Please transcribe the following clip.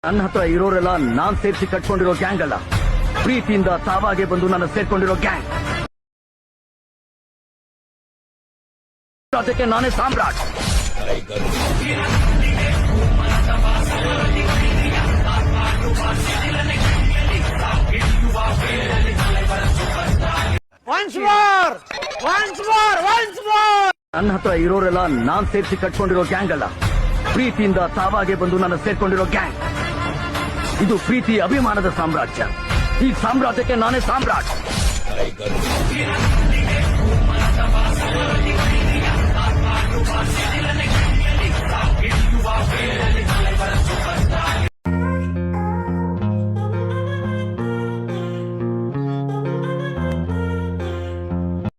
ನನ್ನ ಹತ್ರ ಇರೋರೆಲ್ಲ ನಾನ್ ಸೇರಿಸಿ ಕಟ್ಕೊಂಡಿರೋ ಗ್ಯಾಂಗ್ ಅಲ್ಲ, ಪ್ರೀತಿಯಿಂದ ತಾವಾಗೆ ಬಂದು ನನ್ನ ಸೇರ್ಕೊಂಡಿರೋ ಗ್ಯಾಂಗ್. ಅದಕ್ಕೆ ನಾನೇ ಸಾಮ್ರಾಟ್. ನನ್ನ ಹತ್ರ ಇರೋರೆಲ್ಲ ನಾನ್ ಸೇರಿಸಿ ಕಟ್ಕೊಂಡಿರೋ ಗ್ಯಾಂಗ್ ಅಲ್ಲ, ಪ್ರೀತಿಯಿಂದ ತಾವಾಗೆ ಬಂದು ನನ್ನ ಸೇರ್ಕೊಂಡಿರೋ ಗ್ಯಾಂಗ್. ಇದು ಪ್ರೀತಿ ಅಭಿಮಾನದ ಸಾಮ್ರಾಜ್ಯ. ಈ ಸಾಮ್ರಾಜ್ಯಕ್ಕೆ ನಾನೇ ಸಾಮ್ರಾಟ್.